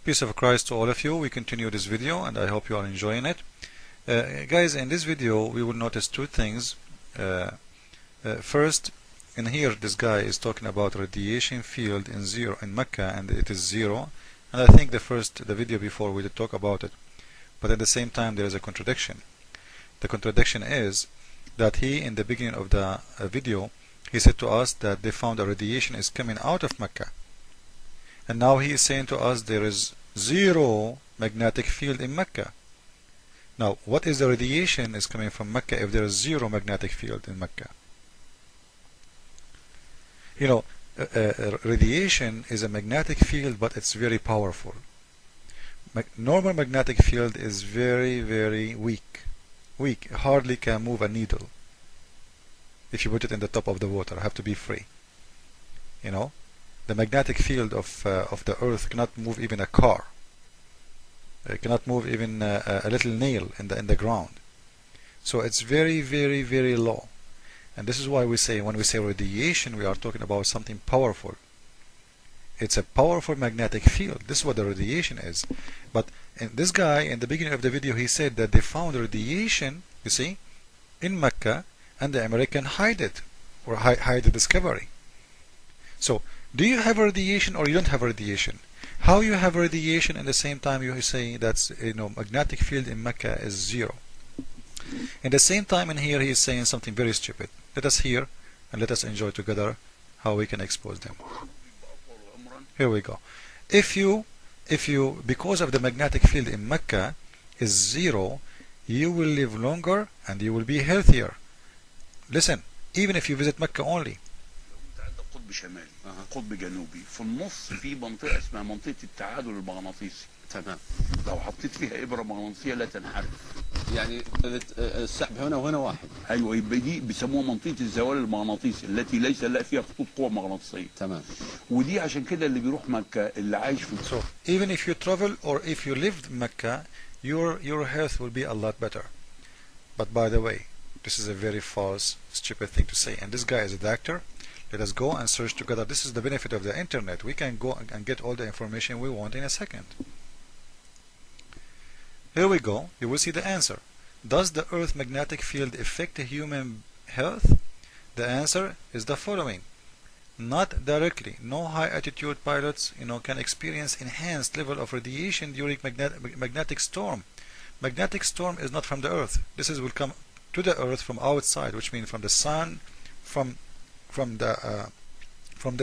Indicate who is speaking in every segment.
Speaker 1: Peace of Christ to all of you. We continue this video and I hope you are enjoying it. Guys, in this video we will notice two things. First, in here this guy is talking about radiation field in Mecca, and it is 0. And I think the video before we did talk about it. But at the same time there is a contradiction. The contradiction is that he, in the beginning of the video, he said to us that they found a radiation is coming out of Mecca. And now he is saying to us there is 0 magnetic field in Mecca. Now, what is the radiation is coming from Mecca if there is 0 magnetic field in Mecca? You know, radiation is a magnetic field, but it's very powerful. Normal magnetic field is very, very weak. Hardly can move a needle. If you put it in the top of the water, have to be free. You know, the magnetic field of the earth cannot move even a car. It cannot move even a little nail in the ground. So it's very, very, very low. And this is why we say, when we say radiation, we are talking about something powerful. It's a powerful magnetic field. This is what the radiation is. But this guy, in the beginning of the video, he said that they found radiation, you see, in Mecca, and the American hide it, or hide the discovery. So, do you have radiation or you don't have radiation? How you have radiation and the same time you say that magnetic field in Mecca is 0? In the same time in here he is saying something very stupid. Let us hear and let us enjoy together how we can expose them. Here we go. If you because of the magnetic field in Mecca is 0, you will live longer and you will be healthier. Listen, even if you visit Mecca only.
Speaker 2: قطب شمالي قطب جنوبي في النص في منطقة اسمها منطقة التعادل المغناطيسي. تمام. لو حطيت فيها إبرة مغناطيسية لا تنحرف. يعني السحب هنا وهنا واحد. أيوة، يبقى دي بيسموها منطقة الزوال المغناطيسي التي ليس فيها خطوط قوة مغناطيسية. تمام. ودي عشان كده اللي بيروح مكة اللي عايش في.
Speaker 1: So even if you travel or if you lived Mecca, your health will be a lot better. But by the way, this is a very false, stupid thing to say. And this guy is a doctor. Let us go and search together. This is the benefit of the internet. We can go and get all the information we want in a second. Here we go. You will see the answer. Does the Earth magnetic field affect human health? The answer is the following. Not directly. No high altitude pilots can experience enhanced level of radiation during magnetic storm. Magnetic storm is not from the Earth. This will come to the Earth from outside, which means from the sun, from the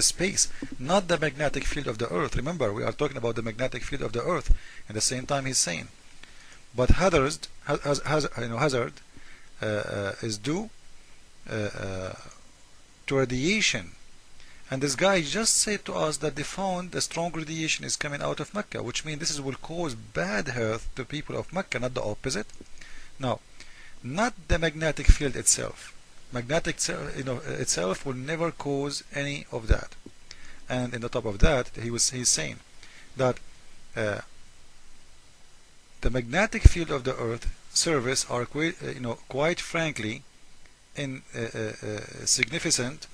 Speaker 1: space, not the magnetic field of the Earth. Remember, we are talking about the magnetic field of the Earth. At the same time, he's saying, but hazard is due to radiation. And this guy just said to us that they found the strong radiation is coming out of Mecca, which means this will cause bad health to people of Mecca, not the opposite. Now, not the magnetic field itself. Magnetic itself will never cause any of that. And in the top of that, he's saying that the magnetic field of the Earth surface are quite frankly significant,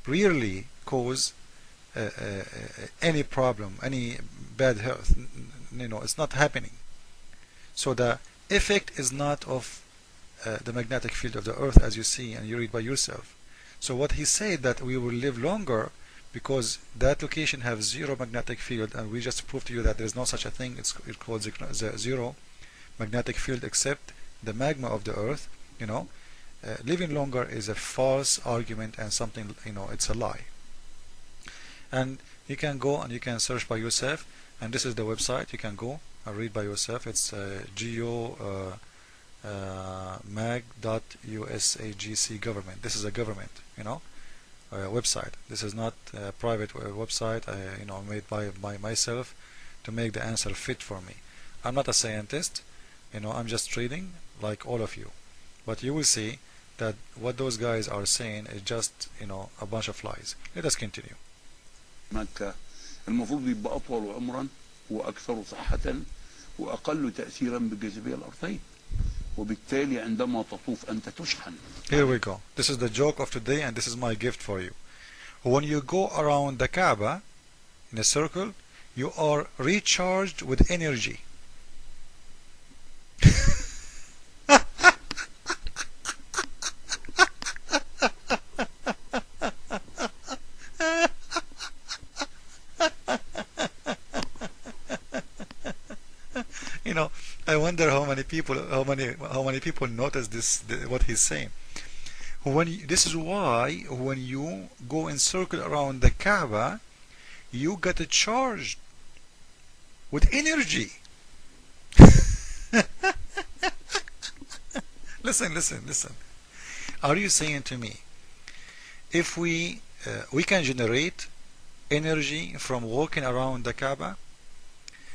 Speaker 1: rarely cause any problem, any bad health. It's not happening. So the effect is not of the magnetic field of the Earth, as you see and you read by yourself. So what he said that we will live longer because that location has 0 magnetic field, and we just proved to you that there is no such a thing. It's called 0 magnetic field except the magma of the Earth. Living longer is a false argument and something, it's a lie. And you can go and you can search by yourself, and this is the website. You can go and read by yourself. It's mag.usagc government. This is a government, website. This is not a private website, made by myself to make the answer fit for me. I'm not a scientist, I'm just reading like all of you. But you will see that what those guys are saying is just, a bunch of lies. Let us continue.
Speaker 2: مكة المفروض يبقى أطول عمرا وأكثر صحة وأقل تأثيرا بالجاذبية الأرضية. وبالتالي عندما تطوف أنت تشحن.
Speaker 1: Here we go. This is the joke of today, and this is my gift for you. When you go around the Kaaba, in a circle, you are recharged with energy. You know, I wonder how many people notice this, what he's saying. This is why when you go in circle around the Kaaba, you get charged with energy. Listen. Are you saying to me, if we can generate energy from walking around the Kaaba?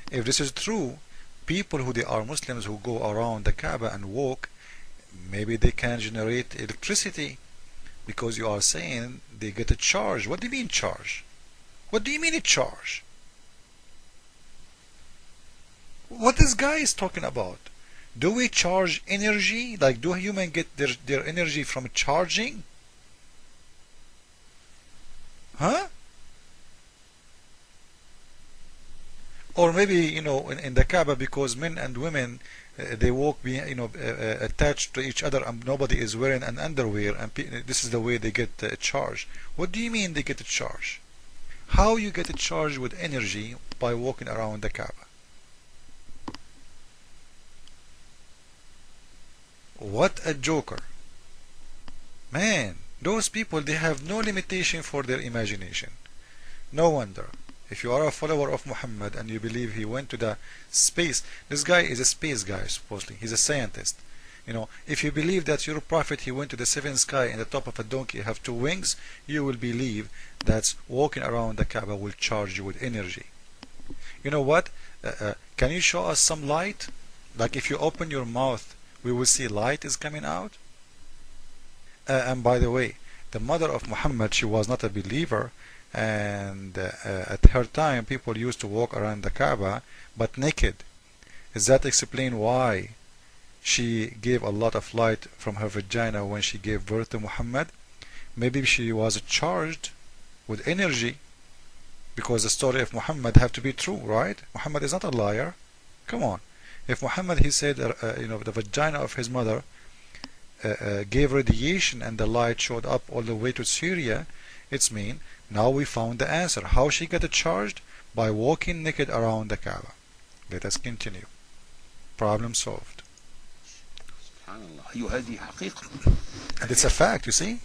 Speaker 1: If this is true, people who they are Muslims who go around the Kaaba and walk, maybe they can generate electricity, because you are saying they get a charge. What do you mean charge? What do you mean a charge? What this guy is talking about? Do we charge energy? Like, do humans get their energy from charging? Huh? Or maybe, you know, in the Kaaba, because men and women they walk, attached to each other, and nobody is wearing an underwear, and this is the way they get a charge. What do you mean they get a charge? How you get a charge with energy by walking around the Kaaba? What a joker. Man, those people, they have no limitation for their imagination. No wonder. If you are a follower of Muhammad and you believe he went to the space, this guy is a space guy, supposedly. He's a scientist. You know, if you believe that your prophet, he went to the seventh sky in the top of a donkey, have two wings, you will believe that walking around the Kaaba will charge you with energy. You know what? Can you show us some light? Like, if you open your mouth, we will see light is coming out. And by the way, the mother of Muhammad, she was not a believer, and at her time people used to walk around the Kaaba but naked. Is that explain why she gave a lot of light from her vagina when she gave birth to Muhammad? Maybe she was charged with energy, because the story of Muhammad have to be true, right? Muhammad is not a liar. Come on. If Muhammad, he said the vagina of his mother gave radiation and the light showed up all the way to Syria, it's mean now we found the answer. How she got charged? By walking naked around the Kaaba. Let us continue. Problem solved. And it's a fact, you see.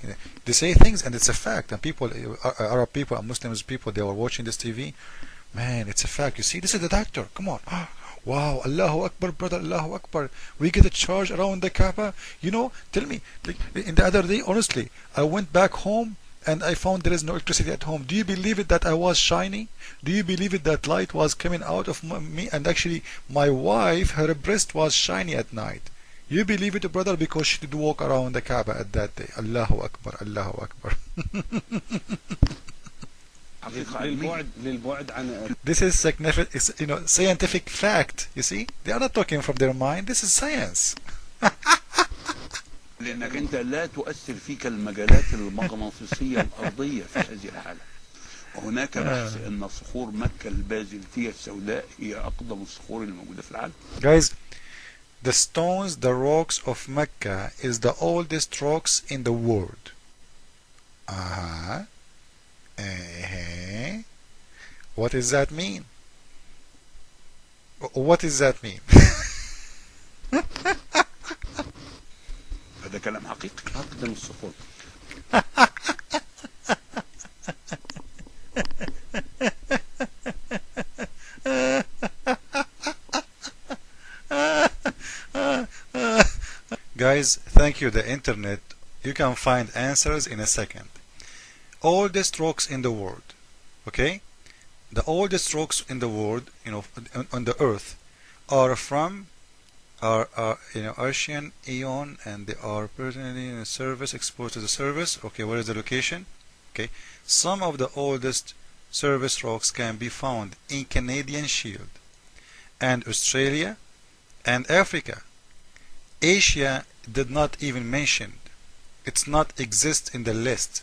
Speaker 1: They say things and it's a fact. And people, Arab people and Muslims people, they were watching this TV. Man, it's a fact. You see, this is the doctor. Come on. Wow, Allahu Akbar, brother, Allahu Akbar. We get a charge around the Kaaba. You know, tell me, like, in the other day, honestly, I went back home and I found there is no electricity at home. Do you believe it that I was shiny? Do you believe it that light was coming out of me? And actually, my wife, her breast was shiny at night. You believe it, brother, because she did walk around the Kaaba at that day. Allahu Akbar, Allahu Akbar. This is significant, you know, scientific fact. You see, they are not talking from their mind. This is science.
Speaker 2: لأنك أنت لا تؤثر فيك المجالات المغناطيسية الأرضية في هذه الحالة. وهناك بحث أن صخور مكة البازلتية السوداء هي أقدم الصخور الموجودة في العالم.
Speaker 1: Guys, the stones, the rocks of Mecca is the oldest rocks in the world. What does that mean? What does that mean?
Speaker 2: هذا كلام حقيقي. أقدم الصخور.
Speaker 1: Guys, thank you, the internet. You can find answers in a second. Oldest rocks in the world. Okay? The oldest rocks in the world, you know, on the earth, are from Ocean Eon, and they are presently in a service, exposed to the service. Okay, where is the location? Okay, some of the oldest service rocks can be found in Canadian Shield and Australia and Africa. Asia did not even mention. It's not exist in the list.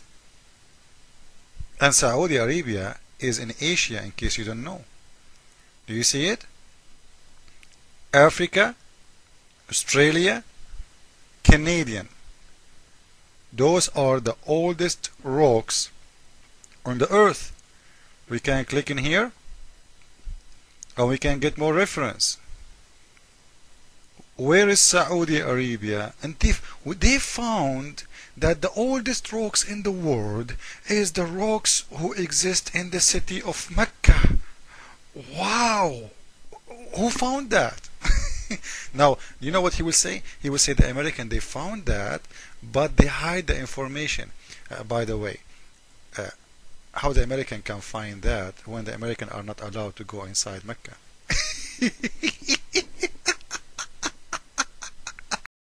Speaker 1: And Saudi Arabia is in Asia, in case you don't know. Do you see it? Africa, Australia, Canadian. Those are the oldest rocks on the earth. We can click in here and we can get more reference. Where is Saudi Arabia? And they found that the oldest rocks in the world is the rocks who exist in the city of Mecca. Wow! Who found that? Now, you know what he will say? He will say the American, they found that, but they hide the information. By the way, how the American can find that when the American are not allowed to go inside Mecca?